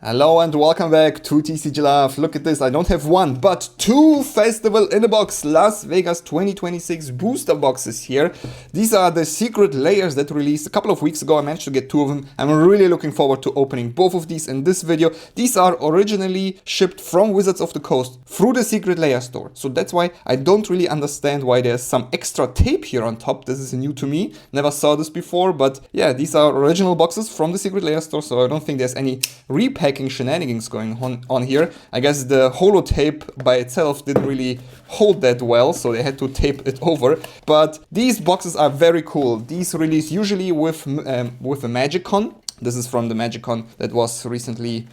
Hello and welcome back to TCG Love. Look at this, I don't have one, but two Festival in a Box Las Vegas 2026 booster boxes here. These are the secret layers that released a couple of weeks ago. I managed to get two of them. I'm really looking forward to opening both of these in this video. These are originally shipped from Wizards of the Coast through the secret layer store. So that's why I don't really understand why there's some extra tape here on top. This is new to me. Never saw this before, but yeah, these are original boxes from the secret layer store. So I don't think there's any repacking shenanigans going on here. I guess the holotape by itself didn't really hold that well, so they had to tape it over. But these boxes are very cool. These release usually with a Magic Con. This is from the Magic Con that was recently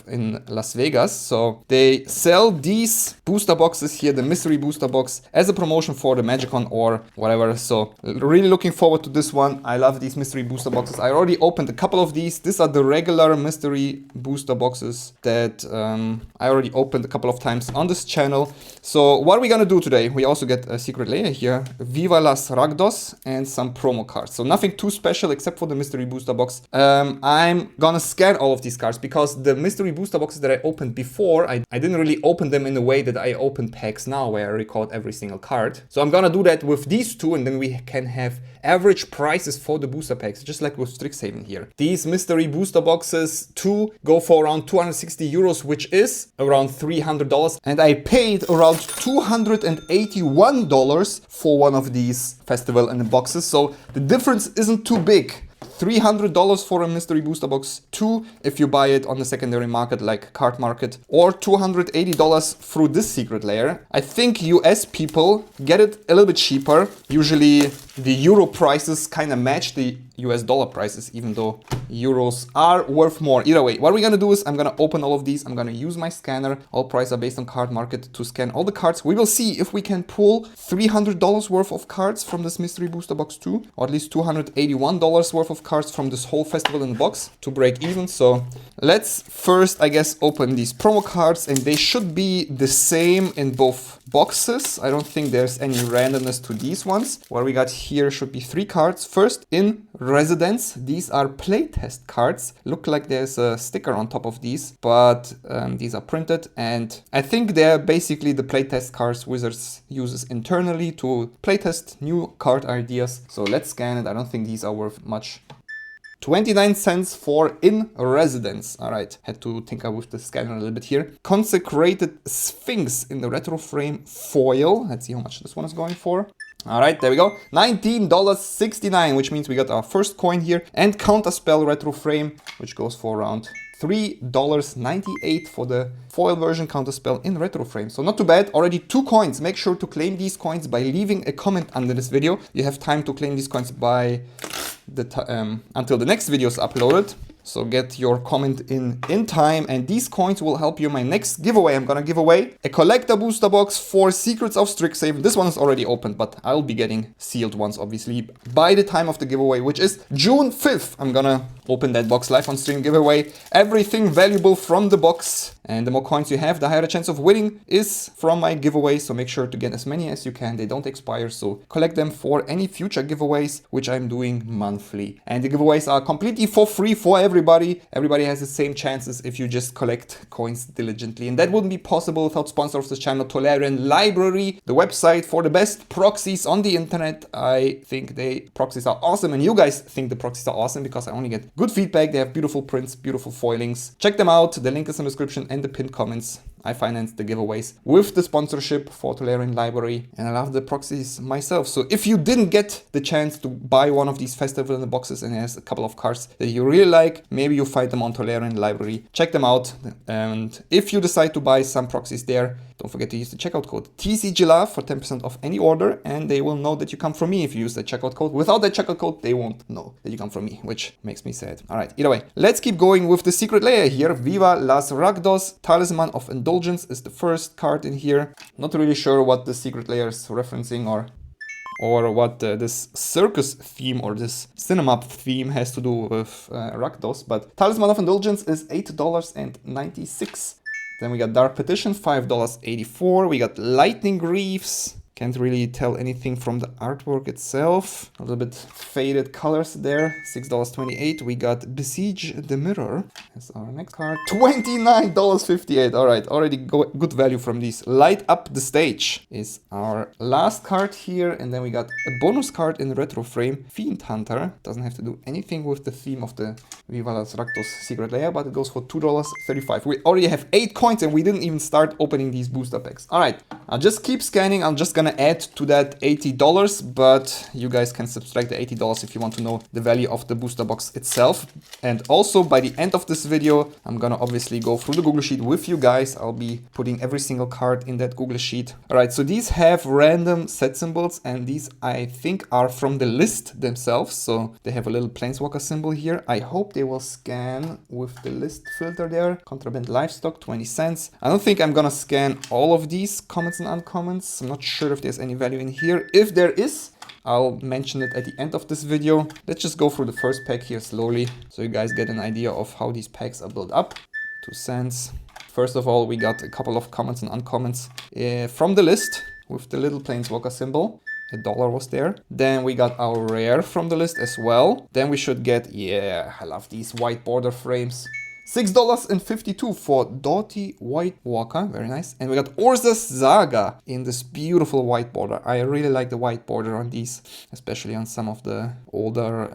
in Las Vegas. So they sell these booster boxes here, the mystery booster box, as a promotion for the Magic Con or whatever. So really looking forward to this one. I love these mystery booster boxes. I already opened a couple of these. These are the regular mystery booster boxes that I already opened a couple of times on this channel. So what are we gonna do today? We also get a secret layer here, Viva Las Rakdos, and some promo cards. So nothing too special except for the mystery booster box. I'm gonna scan all of these cards because the mystery booster boxes that I opened before, I didn't really open them in the way that I open packs now, where I record every single card. So I'm gonna do that with these two, and then we can have average prices for the booster packs, just like with Strixhaven here. These mystery booster boxes, two go for around 260 euros, which is around $300. And I paid around $281 for one of these Festival in the boxes. So the difference isn't too big. $300 for a mystery booster box 2 if you buy it on the secondary market like Card Market, or $280 through this secret layer. I think US people get it a little bit cheaper. Usually the euro prices kind of match the US dollar prices, even though euros are worth more. Either way, what we're gonna do is I'm gonna open all of these. I'm gonna use my scanner. All prices are based on Card Market to scan all the cards. We will see if we can pull $300 worth of cards from this mystery booster box 2, or at least $281 worth of cards from this whole Festival in the Box to break even. So let's first, I guess, open these promo cards, and they should be the same in both boxes. I don't think there's any randomness to these ones. What we got here should be 3 cards. First, in Residence, these are playtest cards. Look like there's a sticker on top of these, but these are printed, and I think they're basically the playtest cards Wizards uses internally to playtest new card ideas. So let's scan it. I don't think these are worth much. 29 cents for In Residence. All right, had to tinker with the scanner a little bit here. Consecrated Sphinx in the retro frame foil. Let's see how much this one is going for. All right, there we go. $19.69, which means we got our first coin here. And Counterspell retro frame, which goes for around $3.98 for the foil version Counterspell in retro frame. So not too bad. Already 2 coins. Make sure to claim these coins by leaving a comment under this video. You have time to claim these coins by until the next video is uploaded. So get your comment in time, and these coins will help you in my next giveaway. I'm gonna give away a collector booster box for Secrets of Strixhaven. This one is already opened, but I'll be getting sealed ones, obviously, by the time of the giveaway, which is June 5th. I'm gonna open that box live on stream giveaway. Everything valuable from the box, and the more coins you have, the higher the chance of winning is from my giveaway. So make sure to get as many as you can. They don't expire, so collect them for any future giveaways, which I'm doing monthly. And the giveaways are completely for free for everybody. Everybody has the same chances if you just collect coins diligently. And that wouldn't be possible without sponsor of this channel, Tolarian Library, the website for the best proxies on the internet. I think proxies are awesome, and you guys think the proxies are awesome because I only get good feedback. They have beautiful prints, beautiful foilings. Check them out. The link is in the description and the pinned comments. I financed the giveaways with the sponsorship for Tolarian Library, and I love the proxies myself. So if you didn't get the chance to buy one of these Festival in the Boxes and it has a couple of cards that you really like, maybe you find them on Tolarian Library. Check them out, and if you decide to buy some proxies there, don't forget to use the checkout code TCGLove for 10% off any order, and they will know that you come from me if you use the checkout code. Without that checkout code, they won't know that you come from me, which makes me sad. All right, either way, let's keep going with the secret layer here. Viva Las Rakdos, Talisman of Indulgence is the first card in here. Not really sure what the secret layer is referencing, or what this circus theme or this cinema theme has to do with Rakdos, but Talisman of Indulgence is $8.96. Then we got Dark Petition, $5.84. We got Lightning Greaves, Can't really tell anything from the artwork itself. A little bit faded colors there. $6.28. We got Besiege the Mirror as our next card. $29.58. All right, already good value from these. Light Up the Stage is our last card here. And then we got a bonus card in retro frame. Fiend Hunter. Doesn't have to do anything with the theme of the Viva Las Raktos secret layer, but it goes for $2.35. We already have 8 coins and we didn't even start opening these booster packs. All right, I'll just keep scanning. I'm just gonna add to that $80, but you guys can subtract the $80 if you want to know the value of the booster box itself. And also by the end of this video, I'm gonna obviously go through the Google Sheet with you guys. I'll be putting every single card in that Google Sheet. All right, so these have random set symbols, and these I think are from the list themselves. So they have a little Planeswalker symbol here. I hope they will scan with the list filter there. Contraband livestock, 20 cents. I don't think I'm gonna scan all of these commons and uncommons. I'm not sure if there's any value in here. If there is, I'll mention it at the end of this video. Let's just go through the first pack here slowly so you guys get an idea of how these packs are built up. 2 cents. First of all, we got a couple of commons and uncommons from the list with the little Planeswalker symbol. $1 was there. Then we got our rare from the list as well. Then we should get, yeah, I love these white border frames. $6.52 for Doughty White Walker, very nice. And we got Urza's Saga in this beautiful white border. I really like the white border on these, especially on some of the older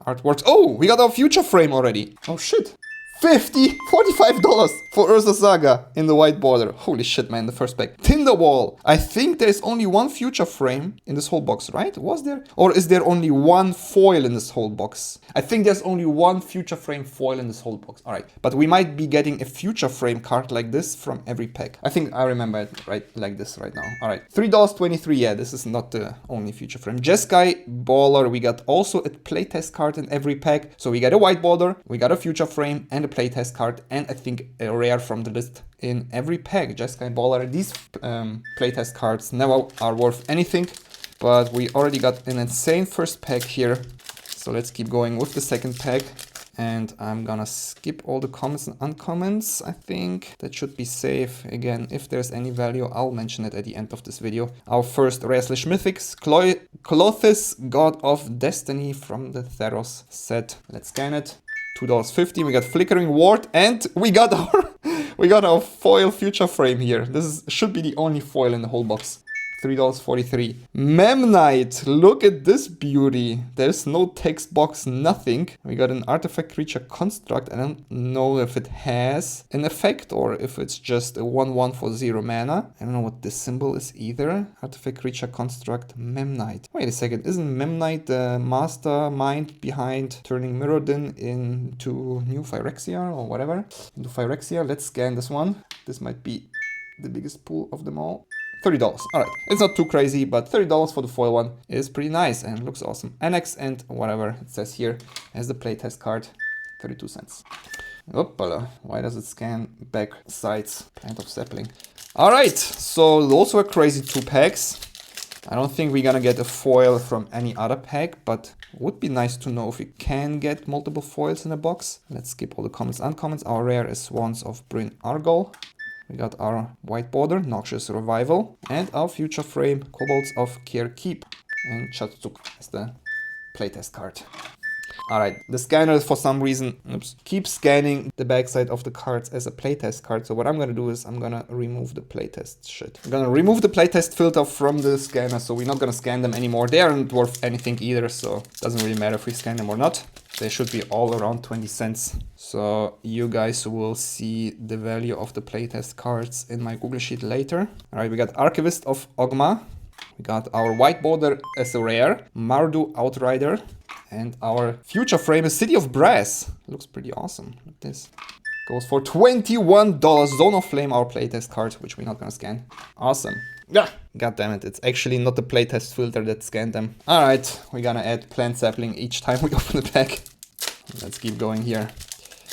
artworks. Oh, we got our future frame already. Oh shit. $45 for Urza's Saga in the white border. Holy shit, man, the first pack. Tinderwall. I think there's only one future frame in this whole box, right? Was there? Or is there only one foil in this whole box? I think there's only one future frame foil in this whole box. All right, but we might be getting a future frame card like this from every pack. I think I remember it right like this right now. All right, $3.23. Yeah, this is not the only future frame. Jeskai Baller. We got also a playtest card in every pack. So we got a white border, we got a future frame, and a playtest card, and I think a rare from the list in every pack. Jeskai Baller. These playtest cards never are worth anything, but we already got an insane first pack here. So let's keep going with the second pack. And I'm gonna skip all the commons and uncommons. I think that should be safe. Again, if there's any value, I'll mention it at the end of this video. Our first rare / mythics, Clothis, God of Destiny from the Theros set. Let's scan it. $2.50. We got Flickering Ward, and we got our foil future frame here. Should be the only foil in the whole box. $3.43. Memnite, look at this beauty. There's no text box, nothing. We got an artifact creature construct. I don't know if it has an effect or if it's just a 1/1 for 0 mana. I don't know what this symbol is either. Artifact creature construct, Memnite. Wait a second, isn't Memnite the mastermind behind turning Mirrodin into New Phyrexia or whatever? Into Phyrexia, let's scan this one. This might be the biggest pool of them all. $30. All right, it's not too crazy, but $30 for the foil one is pretty nice and looks awesome. Annex and whatever it says here as the playtest card, 32 cents. Oopala, why does it scan back sides? Plant of sapling. All right, so those were crazy 2 packs. I don't think we're gonna get a foil from any other pack, but would be nice to know if we can get multiple foils in a box. Let's skip all the commons and uncommons. Our rare is Swans of Bryn Argol. We got our white border, Noxious Revival, and our future frame, Kobolds of Kier Keep, and Chatsuk as the playtest card. Alright, the scanner for some reason keeps scanning the backside of the cards as a playtest card. So what I'm gonna do is I'm gonna remove the playtest shit. I'm gonna remove the playtest filter from the scanner, so we're not gonna scan them anymore. They aren't worth anything either, so it doesn't really matter if we scan them or not. They should be all around 20 cents. So you guys will see the value of the playtest cards in my Google Sheet later. All right, we got Archivist of Ogma. We got our white border as a rare, Mardu Outrider. And our future frame is City of Brass. Looks pretty awesome. Look at this. Goes for $21. Zone of Flame, our playtest card, which we're not gonna scan. Awesome. Yeah, god damn it, it's actually not the playtest filter that scanned them. Alright, we're gonna add plant sapling each time we open the pack. Let's keep going here.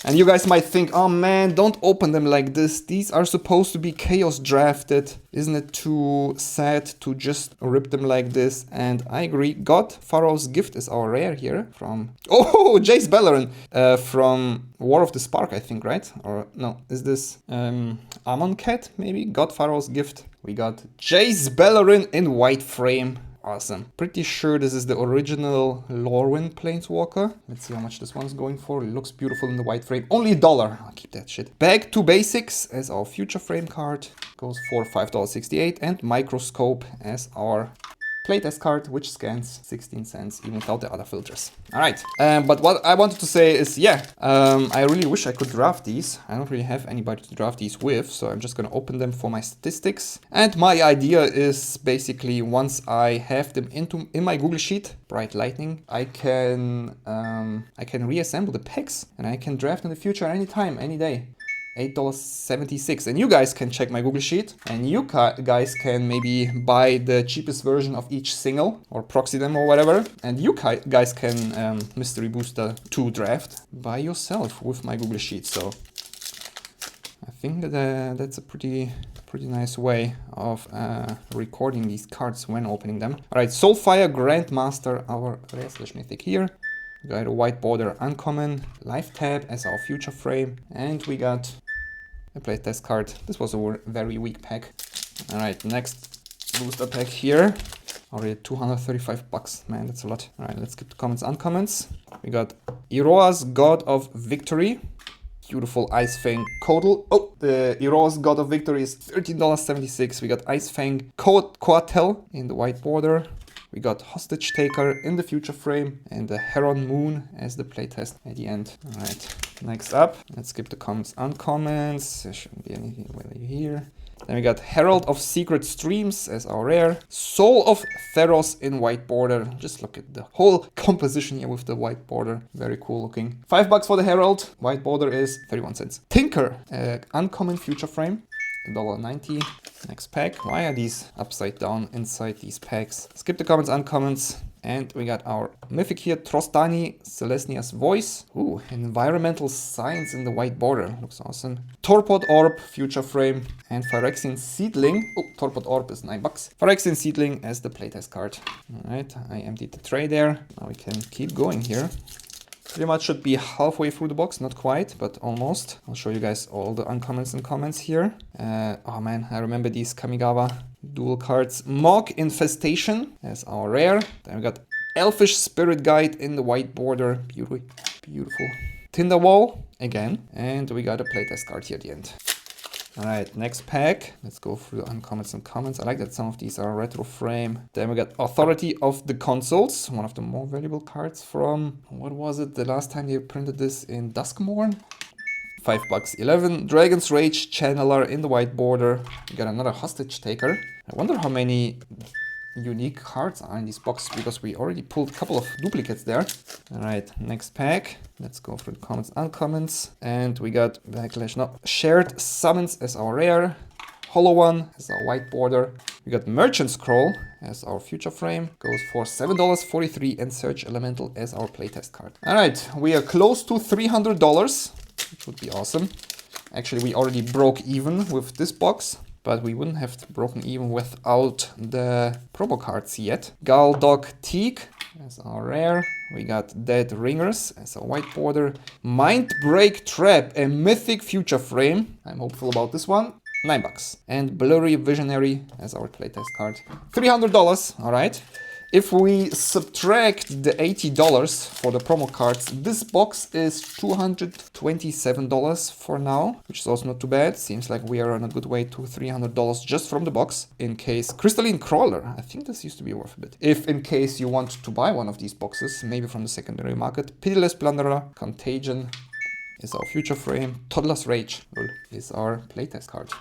And you guys might think, oh man, don't open them like this. These are supposed to be chaos drafted. Isn't it too sad to just rip them like this? And I agree. God Pharaoh's Gift is our rare here from... Oh, Jace Beleren from War of the Spark, I think, right? Or no, is this Amonkhet maybe? God Pharaoh's Gift. We got Jace Bellerin in white frame. Awesome. Pretty sure this is the original Lorwyn Planeswalker. Let's see how much this one's going for. It looks beautiful in the white frame. Only $1. I'll keep that shit. Back to Basics as our future frame card. Goes for $5.68. And Microscope as our playtest card, which scans 16 cents even without the other filters. All right, but what I wanted to say is, yeah, I really wish I could draft these. I don't really have anybody to draft these with, so I'm just gonna open them for my statistics. And my idea is basically once I have them in my Google Sheet, Bright Lightning, I can reassemble the packs and I can draft in the future anytime, any day. $8.76, and you guys can check my Google Sheet and you guys can maybe buy the cheapest version of each single or proxy them or whatever, and you guys can Mystery Booster 2 draft by yourself with my Google Sheet. So I think that that's a pretty nice way of recording these cards when opening them. All right, Soulfire Grandmaster, our rare / mythic here. We got a white border uncommon, life tab as our future frame, and we got a playtest card. This was a very weak pack. All right, next booster pack here. Already $235, man, that's a lot. All right, let's skip the commons, uncommons. We got Iroha's God of Victory. Beautiful Ice Fang Codal. Oh, the Iroha's God of Victory is $13.76. We got Ice Fang Coatel in the white border. We got Hostage Taker in the future frame and the Heron Moon as the playtest at the end. All right, next up, let's skip the commons, uncommons. There shouldn't be anything really here. Then we got Herald of Secret Streams as our rare. Soul of Theros in white border. Just look at the whole composition here with the white border. Very cool looking. $5 for the Herald. White border is 31 cents. Tinker, uncommon future frame. $1.90. Next pack. Why are these upside down inside these packs? Skip the commons, uncommons. And we got our mythic here, Trostani, Celestia's Voice. Ooh, environmental science in the white border. Looks awesome. Torpod Orb, future frame. And Phyrexian Seedling. Oh, Torpod Orb is $9. Phyrexian Seedling as the playtest card. All right, I emptied the tray there. Now we can keep going here. Pretty much should be halfway through the box, not quite, but almost. I'll show you guys all the uncommons and commons here. Oh man, I remember these Kamigawa dual cards. Mog Infestation as our rare. Then we got Elfish Spirit Guide in the white border. Beautiful. Tinderwall again. And we got a playtest card here at the end. All right, next pack. Let's go through the uncommons and commons. I like that some of these are retro frame. Then we got Authority of the Consoles, one of the more valuable cards from, what was it, the last time they printed this in Duskmourn? $5, 11. Dragon's Rage Channeler in the white border. We got another Hostage Taker. I wonder how many unique cards are in this box, because we already pulled a couple of duplicates there. All right, next pack. Let's go through the commons, uncommons. And we got Backlash, no, Shared Summons as our rare. Hollow One as our white border. We got Merchant Scroll as our future frame. Goes for $7.43, and Search Elemental as our playtest card. All right, we are close to $300, which would be awesome. Actually, we already broke even with this box, but we wouldn't have broken even without the promo cards yet. Galdog Teak as our rare. We got Dead Ringers as a white border. Mindbreak Trap, a mythic future frame. I'm hopeful about this one. $9. And Blurry Visionary as our playtest card. $300, all right. If we subtract the $80 for the promo cards, this box is $227 for now, which is also not too bad. Seems like we are on a good way to $300 just from the box. In case Crystalline Crawler, I think this used to be worth a bit. If in case you want to buy one of these boxes, maybe from the secondary market, Pitiless Plunderer, Contagion is our future frame. Toddler's Rage is our playtest card.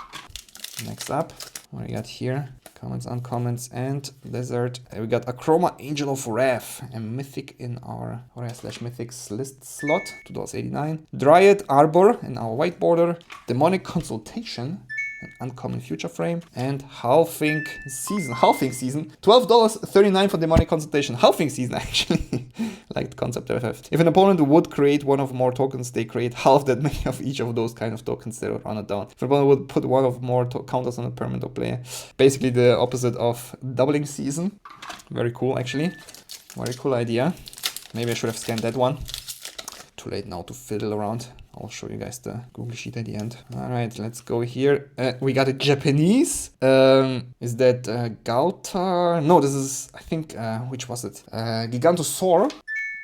Next up, what do we got here? Commons, uncommons, and Desert. We got Achroma Angel of Wrath, a mythic in our rare / mythics list slot, $2.89. Dryad Arbor in our white border. Demonic Consultation, an uncommon future frame, and Halfing Season, $12.39 for Demonic Consultation. Halfing Season, actually. Like the concept of it. If an opponent would create one of more tokens, they create half that many of each of those kind of tokens. They would run it down. If an opponent would put one of more counters on a permanent or player, basically the opposite of Doubling Season. Very cool, actually. Very cool idea. Maybe I should have scanned that one. too late now to fiddle around. I'll show you guys the Google Sheet at the end. All right, let's go here. We got a Japanese. Is that Galtar? No, this is, I think, which was it? Gigantosaur.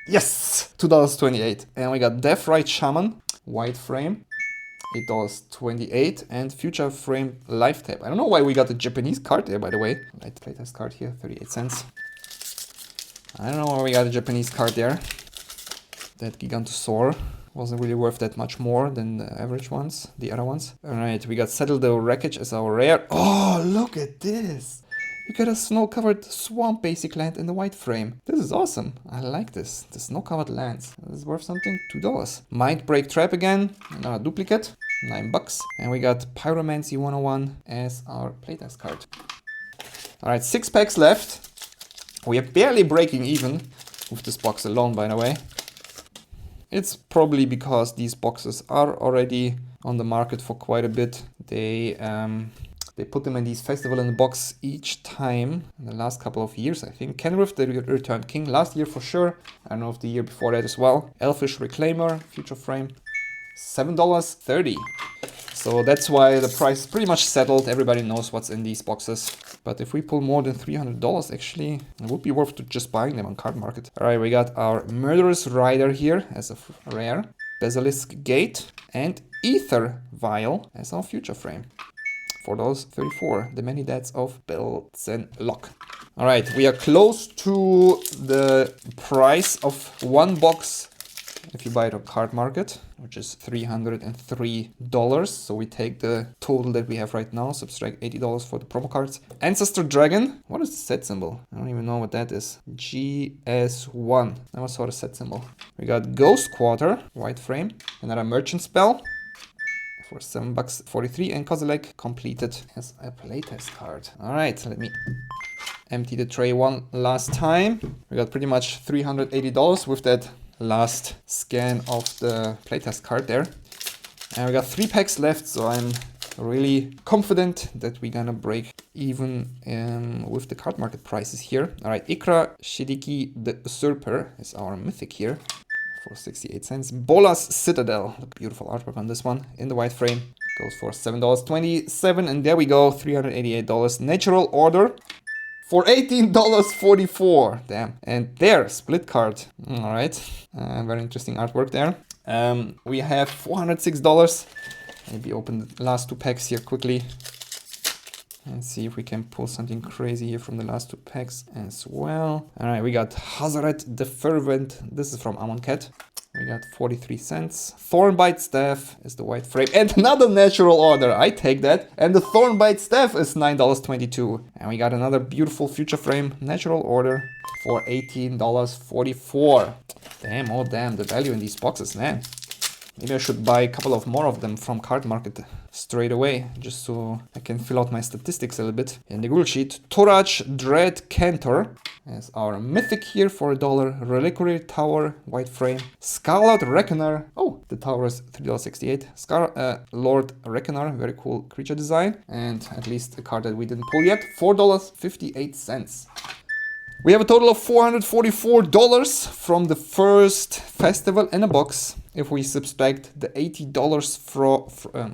Yes, $2.28. And we got Death Rite Shaman, white frame, $8.28, and Future Frame Life Tab. I don't know why we got the Japanese card there, by the way. Light playtest card here, 38 cents. I don't know why we got a Japanese card there. That Gigantosaur wasn't really worth that much more than the average ones, the other ones. All right, we got Settle the Wreckage as our rare. Oh, look at this. You got a snow-covered swamp basic land in the white frame. This is awesome. I like this. The snow-covered lands. This is worth something. $2. Mind Break Trap again. Another duplicate. $9. And we got Pyromancy 101 as our playtest card. Alright, 6 packs left. We are barely breaking even with this box alone, by the way. It's probably because these boxes are already on the market for quite a bit. They put them in these Festival in the Box each time in the last couple of years, I think. Kenrith, the Returned King, last year for sure. I don't know if the year before that as well. Elfish Reclaimer, Future Frame, $7.30. So that's why the price is pretty much settled. Everybody knows what's in these boxes. But if we pull more than $300, actually, it would be worth to just buying them on Card Market. All right, we got our Murderous Rider here as a rare, Basilisk Gate, and Ether Vial as our Future Frame. $4.34, the many deaths of Belzen Lock. All right, we are close to the price of one box if you buy it on Card Market, which is $303. So we take the total that we have right now, subtract $80 for the promo cards. Ancestor Dragon, what is the set symbol? I don't even know what that is. GS1, never saw the set symbol. We got Ghost Quarter, white frame, another Merchant Spell, for $7.43, and Kozilek completed as a playtest card. All right, let me empty the tray one last time. We got pretty much $380 with that last scan of the playtest card there. And we got 3 packs left, so I'm really confident that we're gonna break even with the Card Market prices here. All right, Ikra Shidiki the Usurper is our mythic here. For 68 cents. Bolas Citadel. Look, beautiful artwork on this one in the white frame. Goes for $7.27. And there we go, $388. Natural Order for $18.44. Damn. And there, split card. All right. Very interesting artwork there. We have $406. Maybe open the last 2 packs here quickly. And see if we can pull something crazy here from the last 2 packs as well. All right, we got Hazaret the Fervent. This is from Amonkhet. We got 43 cents. Thornbite Staff is the white frame. And another Natural Order. I take that. And the Thornbite Staff is $9.22. And we got another beautiful Future Frame Natural Order for $18.44. Damn, oh damn, the value in these boxes, man. Maybe I should buy a couple of more of them from Card Market straight away, just so I can fill out my statistics a little bit. In the Google Sheet, Torach Dread Cantor is our mythic here for $1. Reliquary Tower, white frame. Scarlet Reckoner. Oh, the tower is $3.68. Lord Reckoner, very cool creature design. And at least a card that we didn't pull yet, $4.58. We have a total of $444 from the first Festival in a Box. If we subtract the $80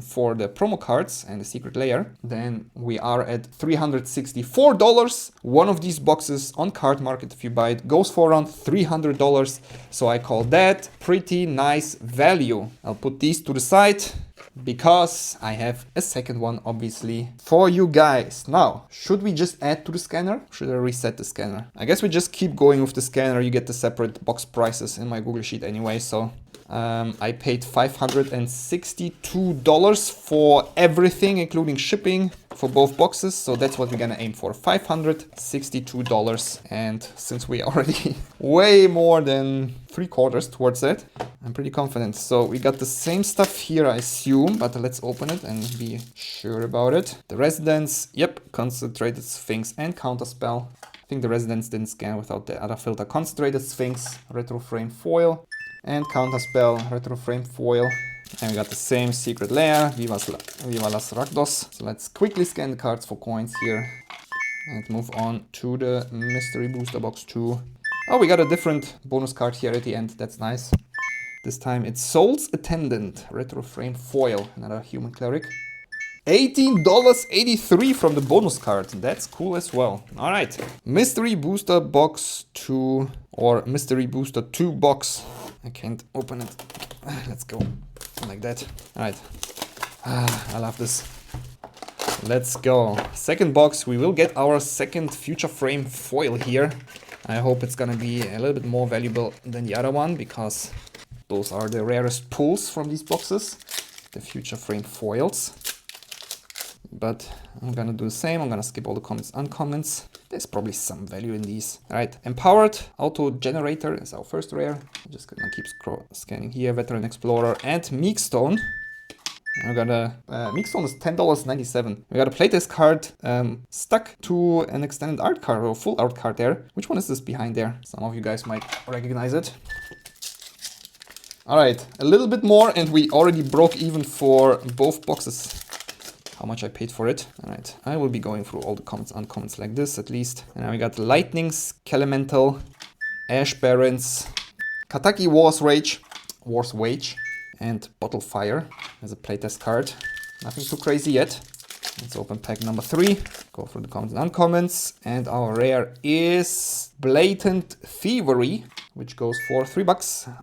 for the promo cards and the secret layer, then we are at $364. One of these boxes on Card Market, if you buy it, goes for around $300. So I call that pretty nice value. I'll put these to the side because I have a second one, obviously, for you guys. Now, should we just add to the scanner? Should I reset the scanner? I guess we just keep going with the scanner. You get the separate box prices in my Google Sheet anyway, so I paid $562 for everything, including shipping for both boxes. So that's what we're gonna aim for, $562. And since we already way more than 3/4 towards that, I'm pretty confident. So we got the same stuff here, I assume, but let's open it and be sure about it. The Residence, yep, Concentrated Sphinx and Counterspell. I think the Residence didn't scan without the other filter. Concentrated Sphinx, Retro Frame Foil, and Counterspell, Retro Frame Foil. And we got the same secret layer, Viva Las Rakdos. So let's quickly scan the cards for coins here and move on to the Mystery Booster Box 2. Oh, we got a different bonus card here at the end, that's nice. This time it's Soul's Attendant, retro frame foil, another human cleric. $18.83 from the bonus card. That's cool as well. All right. Mystery Booster Box 2 or Mystery Booster 2 box. I can't open it. Let's go like that. All right. I love this. Let's go. Second box. We will get our second Future Frame foil here. I hope it's gonna be a little bit more valuable than the other one because those are the rarest pulls from these boxes. The Future Frame foils. But I'm gonna do the same. I'm gonna skip all the comments, uncomments. There's probably some value in these. All right, Empowered Auto Generator is our first rare. I'm just gonna keep scanning here. Veteran Explorer and Meekstone. I got a Meekstone is $10.97. We got a playtest card stuck to an extended art card or full art card there. Which one is this behind there? Some of you guys might recognize it. All right, a little bit more, and we already broke even for both boxes. How much I paid for it. All right, I will be going through all the comments, uncomments like this at least. And now we got Lightning, Skelemental, Ash Barons, Kataki War's Wage, and Bottle Fire as a playtest card. Nothing too crazy yet. Let's open pack number 3. Go through the comments and uncomments. And our rare is Blatant Thievery, which goes for $3.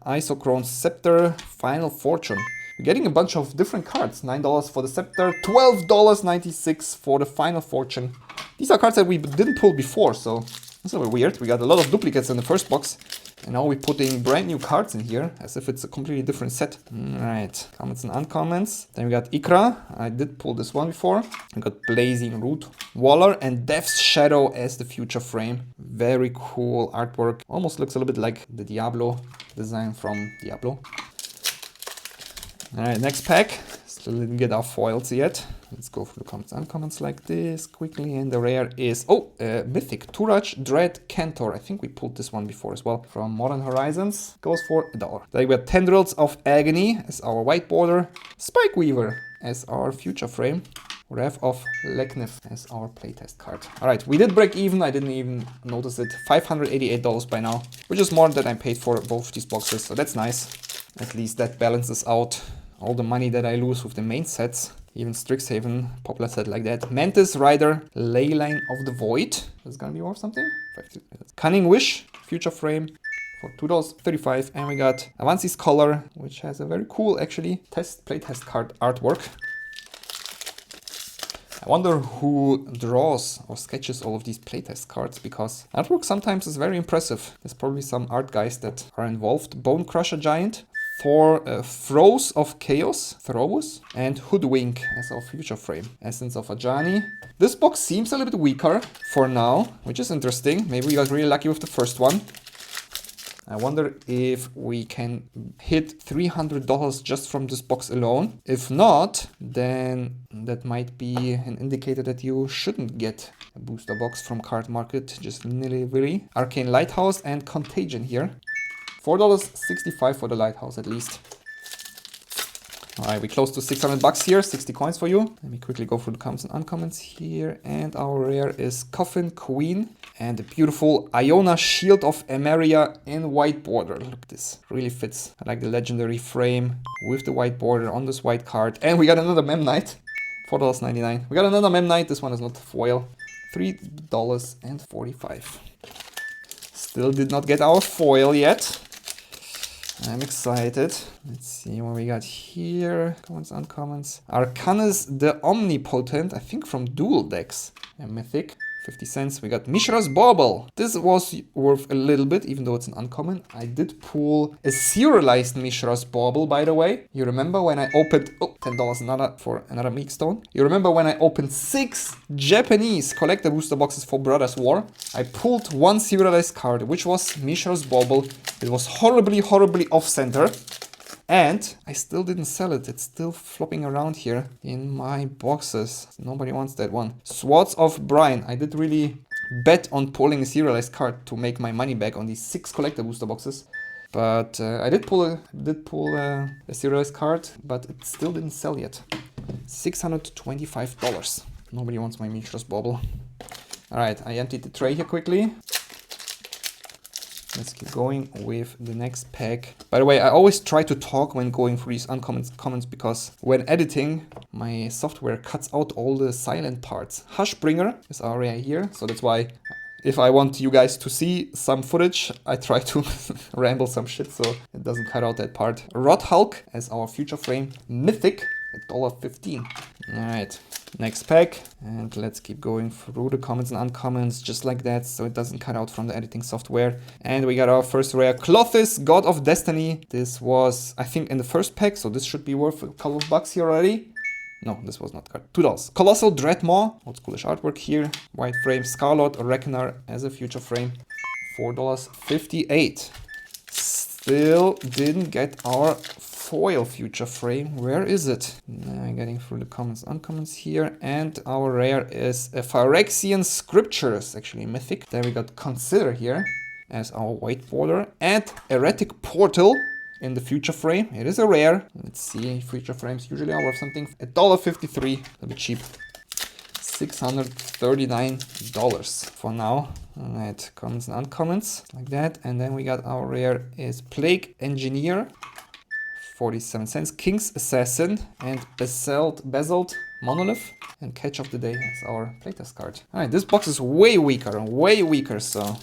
Isochrone Scepter, Final Fortune. You're getting a bunch of different cards. $9 for the Scepter, $12.96 for the Final Fortune. These are cards that we didn't pull before, so it's a little weird. We got a lot of duplicates in the first box, and now we're putting brand new cards in here, as if it's a completely different set. Alright, comments and uncomments. Then we got Ikra. I did pull this one before. We got Blazing Root Waller and Death's Shadow as the Future Frame. Very cool artwork. Almost looks a little bit like the Diablo design from Diablo. Alright, next pack. Still didn't get our foils yet. Let's go through the comments and uncomments like this quickly. And the rare is, Mythic Turaj Dread Cantor. I think we pulled this one before as well. From Modern Horizons. Goes for $1. Then we have Tendrils of Agony as our white border. Spike Weaver as our Future Frame. Wrath of Leknif as our playtest card. Alright, we did break even. I didn't even notice it. $588 by now. Which is more than I paid for both these boxes. So that's nice. At least that balances out all the money that I lose with the main sets. Even Strixhaven, popular set like that. Mantis Rider, Leyline of the Void. That's gonna be worth something. Cunning Wish, Future Frame for $2.35. And we got Avansi's Color, which has a very cool, actually, playtest card artwork. I wonder who draws or sketches all of these playtest cards, because artwork sometimes is very impressive. There's probably some art guys that are involved. Bone Crusher Giant. For Throes of Chaos, Throwus, and Hoodwink as our Future Frame. Essence of Ajani. This box seems a little bit weaker for now, which is interesting. Maybe we got really lucky with the first one. I wonder if we can hit $300 just from this box alone. If not, then that might be an indicator that you shouldn't get a booster box from Card Market, just nilly-willy. Arcane Lighthouse and Contagion here. $4.65 for the Lighthouse at least. Alright, we close to $600 here, 60 coins for you. Let me quickly go through the comments and uncomments here. And our rare is Coffin Queen and the beautiful Iona Shield of Emeria in white border. Look at this, really fits. I like the legendary frame with the white border on this white card. And we got another Mem Knight, $4.99. We got another Mem Knight, this one is not foil, $3.45. Still did not get our foil yet. I'm excited. Let's see what we got here. Comments, uncomments. Arcanus the Omnipotent, I think from Dual Decks. A Mythic, 50 cents. We got Mishra's Bauble. This was worth a little bit, even though it's an uncommon. I did pull a serialized Mishra's Bauble, by the way. You remember when I opened... Oh, $10 another for another Meekstone. You remember when I opened 6 Japanese collector booster boxes for Brothers War? I pulled one serialized card, which was Mishra's Bauble. It was horribly, horribly off-center. And I still didn't sell it. It's still flopping around here in my boxes. Nobody wants that one. Swords of Brine. I did really bet on pulling a serialized card to make my money back on these 6 collector booster boxes. But I did pull a serialized card, but it still didn't sell yet. $625. Nobody wants my Mishra's Bauble. Alright, I emptied the tray here quickly. Let's keep going with the next pack. By the way, I always try to talk when going through these uncommon comments because when editing, my software cuts out all the silent parts. Hushbringer is our rare here, so that's why if I want you guys to see some footage, I try to ramble some shit so it doesn't cut out that part. Rot Hulk as our future frame. Mythic at $1.15. Alright, next pack. And let's keep going through the comments and uncommons just like that so it doesn't cut out from the editing software. And we got our first rare. Clothis, God of Destiny. This was, I think, in the first pack, so this should be worth a couple of bucks here already. No, this was not cut. $2. Colossal Dreadmaw. Old schoolish artwork here. White frame. Scarlet Reckoner as a future frame. $4.58. Still didn't get our foil future frame. Where is it? Now I'm getting through the comments, uncommons here. And our rare is a Phyrexian Scriptures, actually mythic. Then we got Consider here as our white border. And Heretic Portal in the future frame. It is a rare. Let's see, future frames usually are worth something. $1.53, a little bit cheap. $639 for now. Alright, commons and uncommons, like that. And then we got our rare is Plague Engineer, 47 cents. King's Assassin and Basalt Monolith. And Catch of the Day as our playtest card. Alright, this box is way weaker, so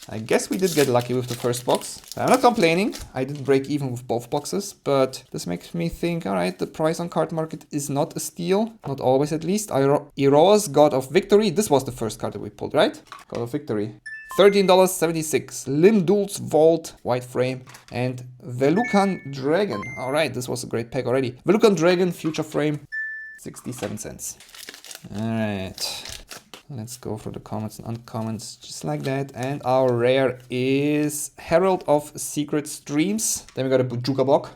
I guess we did get lucky with the first box. I'm not complaining. I didn't break even with both boxes, but this makes me think, all right, the price on card market is not a steal. Not always, at least. Eros, God of Victory. This was the first card that we pulled, right? God of Victory. $13.76. Limdul's Vault, white frame. And Velucan Dragon. All right, this was a great pack already. Velucan Dragon, future frame. 67 cents. All right. Let's go for the comments and uncommons just like that. And our rare is Herald of Secret Streams. Then we got a Bojuka Block.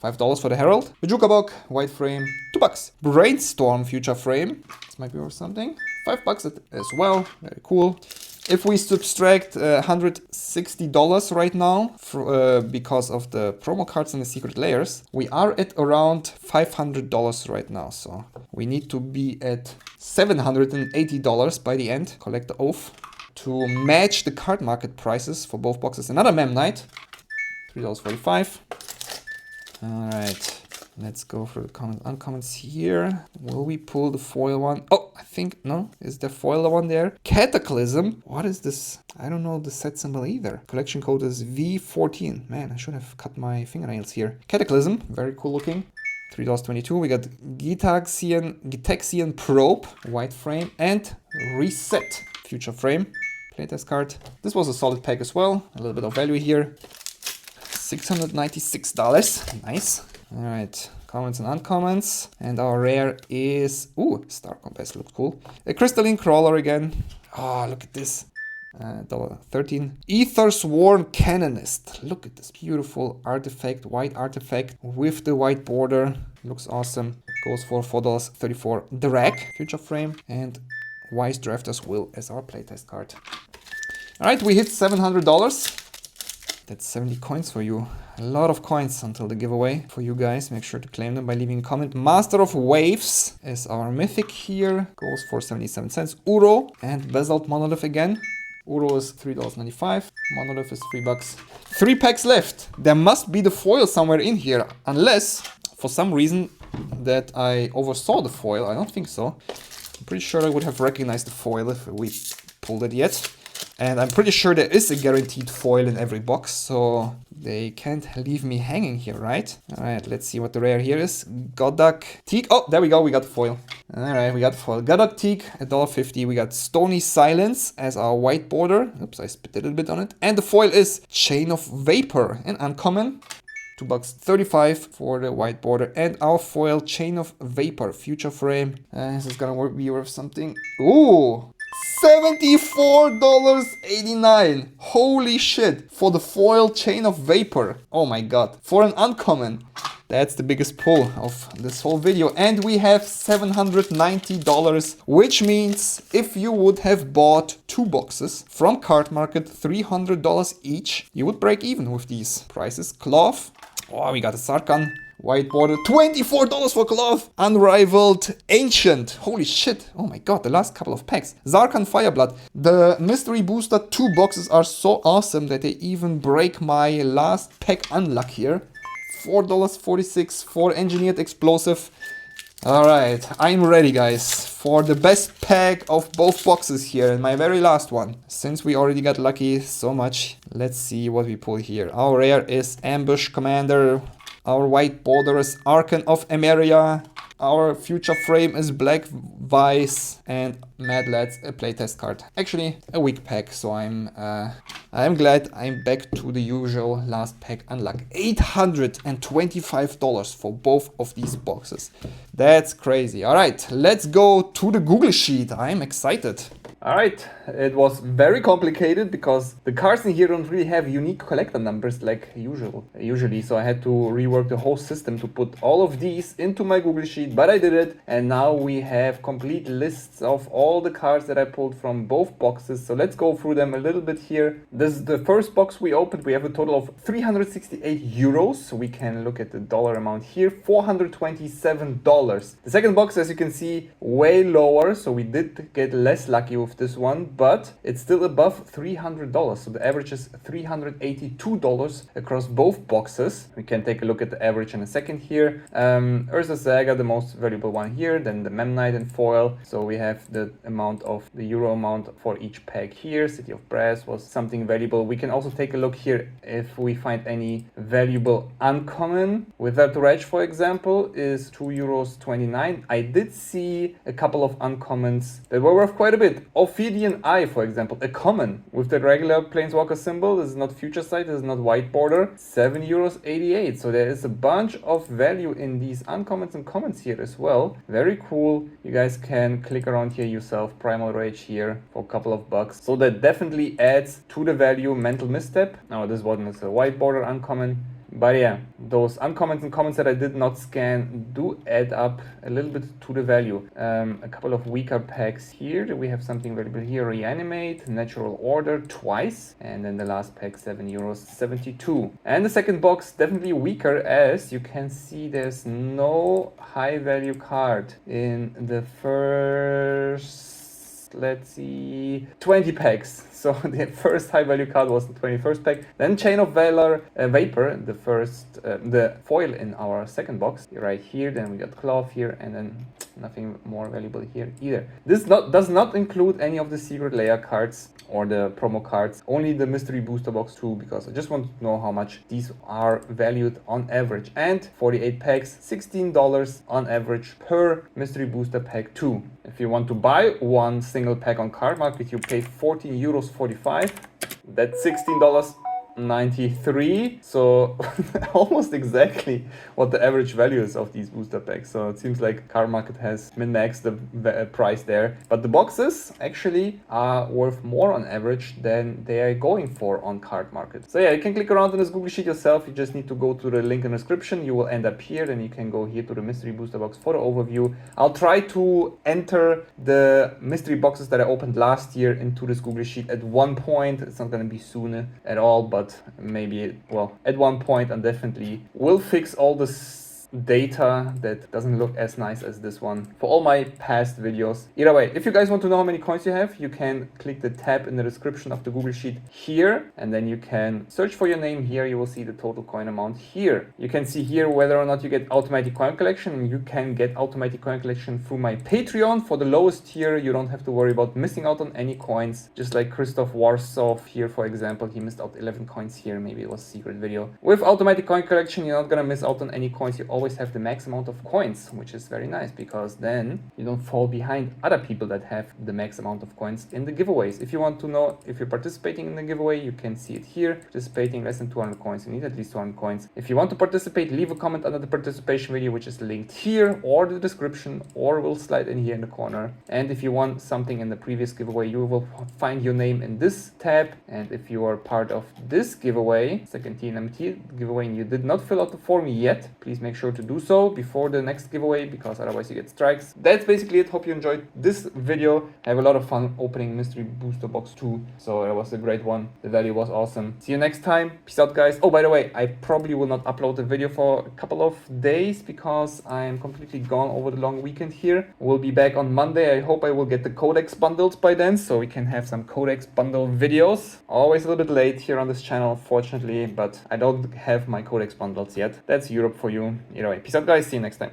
$5 for the Herald. Bojuka Block, white frame, $2. Brainstorm future frame. This might be worth something. $5 as well. Very cool. If we subtract $160 right now because of the promo cards and the secret layers, we are at around $500 right now. So we need to be at $780 by the end. Collect the oath to match the card market prices for both boxes. Another Mem Knight, $3.45. All right. Let's go for the uncommons here. Will we pull the foil one? Oh, I think, no. Is the foil one there? Cataclysm. What is this? I don't know the set symbol either. Collection code is V14. Man, I should have cut my fingernails here. Cataclysm. Very cool looking. $3.22. We got Gitaxian Probe. White frame. And Reset. Future frame. Playtest card. This was a solid pack as well. A little bit of value here. $696. Nice. Alright, commons and uncommons. And our rare is, ooh, Star Compass, looks cool. A Crystalline Crawler again. Oh, look at this. $1.13. Aethersworn Canonist. Look at this beautiful artifact, white artifact with the white border. Looks awesome. Goes for $4.34. Drag, future frame. And Wise Drafter's Will as our playtest card. Alright, we hit $700. That's 70 coins for you. A lot of coins until the giveaway for you guys. Make sure to claim them by leaving a comment. Master of Waves is our mythic here. Goes for 77 cents. Uro and Basalt Monolith again. Uro is $3.95. Monolith is $3. 3 packs left. There must be the foil somewhere in here. Unless, for some reason, that I oversaw the foil. I don't think so. I'm pretty sure I would have recognized the foil if we pulled it yet. And I'm pretty sure there is a guaranteed foil in every box, so they can't leave me hanging here, right? Alright, let's see what the rare here is. Godok Teak. Oh, there we go, we got the foil. Alright, we got the foil. Godok Teak, $1.50. We got Stony Silence as our white border. Oops, I spit a little bit on it. And the foil is Chain of Vapor, an uncommon. $2.35 for the white border. And our foil, Chain of Vapor, future frame. This is gonna be worth something. Ooh! $74.89. Holy shit. For the foil Chain of Vapor. Oh my god. For an uncommon. That's the biggest pull of this whole video. And we have $790, which means if you would have bought 2 boxes from Card Market, $300 each, you would break even with these prices. Cloth. Oh, we got a Sarkhan White border, $24 for cloth. Unrivaled Ancient. Holy shit. Oh my god, the last couple of packs. Zarkan Fireblood. The Mystery Booster 2 boxes are so awesome that they even break my last pack unluck here. $4.46 for Engineered Explosive. Alright, I'm ready guys for the best pack of both boxes here and my very last one. Since we already got lucky so much, let's see what we pull here. Our rare is Ambush Commander. Our white border is Archon of Emeria. Our future frame is Black Vice and Mad Lads, a playtest card. Actually, a weak pack, so I'm glad I'm back to the usual last pack unluck. $825 for both of these boxes. That's crazy. All right, let's go to the Google Sheet. I'm excited. All right, it was very complicated because the cards in here don't really have unique collector numbers like usually. So I had to rework the whole system to put all of these into my Google Sheet, but I did it. And now we have complete lists of all the cards that I pulled from both boxes. So let's go through them a little bit here. This is the first box we opened. We have a total of 368 euros. So we can look at the dollar amount here, $427. The second box, as you can see, way lower. So we did get less lucky with this one, but it's still above $300. So the average is $382 across both boxes. We can take a look at the average in a second here. Urza Saga, the most valuable one here, then the Memnite in foil. So we have the amount of the euro amount for each pack here. City of Brass was something valuable. We can also take a look here if we find any valuable uncommon. Without Reg, for example, is €2.29. I did see a couple of uncommons that were worth quite a bit. Ophidian Eye, for example, a common with the regular Planeswalker symbol. This is not future sight, this is not white border. €7.88. So there is a bunch of value in these uncommons and commons here as well. Very cool. You guys can click around here yourself. Primal Rage here for a couple of bucks. So that definitely adds to the value. Mental Misstep. Now this one is a white border uncommon. But yeah, those uncommons and commons that I did not scan do add up a little bit to the value. A couple of weaker packs here. We have something valuable here. Reanimate, Natural Order twice. And then the last pack, €7.72. And the second box, definitely weaker, as you can see there's no high value card in the first, let's see, 20 packs. So the first high value card was the 21st pack. Then Chain of Valor, Vapor, the foil in our second box right here. Then we got Cloth here, and then nothing more valuable here either. This does not include any of the Secret Lair cards or the promo cards, only the Mystery Booster Box 2, because I just want to know how much these are valued on average. And 48 packs, $16 on average per Mystery Booster Pack 2. If you want to buy one single pack on Card Market, you pay €14.45. That's $16.93. So almost exactly what the average value is of these booster packs. So it seems like Card Market has min-maxed the price there. But the boxes actually are worth more on average than they are going for on Card Market. So yeah, you can click around on this Google Sheet yourself. You just need to go to the link in the description. You will end up here. Then you can go here to the Mystery Booster Box for the overview. I'll try to enter the mystery boxes that I opened last year into this Google Sheet at one point. It's not going to be soon at all, but maybe, well, at one point I definitely will fix all this data that doesn't look as nice as this one for all my past videos. Either way, if you guys want to know how many coins you have, you can click the tab in the description of the Google Sheet here, and then you can search for your name here. You will see the total coin amount here. You can see here whether or not you get automatic coin collection, and you can get automatic coin collection through my Patreon. For the lowest tier, you don't have to worry about missing out on any coins, just like Christoph Warsaw here, for example. He missed out 11 coins here. Maybe it was a secret video. With automatic coin collection, you're not gonna miss out on any coins. You always have the max amount of coins, which is very nice, because then you don't fall behind other people that have the max amount of coins in the giveaways. If you want to know if you're participating in the giveaway, you can see it here. Participating less than 200 coins, you need at least 200 coins. If you want to participate, leave a comment under the participation video, which is linked here or the description, or will slide in here in the corner. And if you want something in the previous giveaway, you will find your name in this tab. And if you are part of this giveaway, second TNMT giveaway, and you did not fill out the form yet, please make sure sure to do so before the next giveaway, because otherwise you get strikes. That's basically it. Hope you enjoyed this video. I have a lot of fun opening Mystery Booster Box 2, so that was a great one. The value was awesome. See you next time. Peace out, guys. Oh, by the way, I probably will not upload the video for a couple of days because I'm completely gone over the long weekend here. We'll be back on Monday. I hope I will get the Codex bundled by then, so we can have some Codex bundle videos. Always a little bit late here on this channel, fortunately, but I don't have my Codex bundles yet. That's Europe for you. Either way, peace out, guys. See you next time.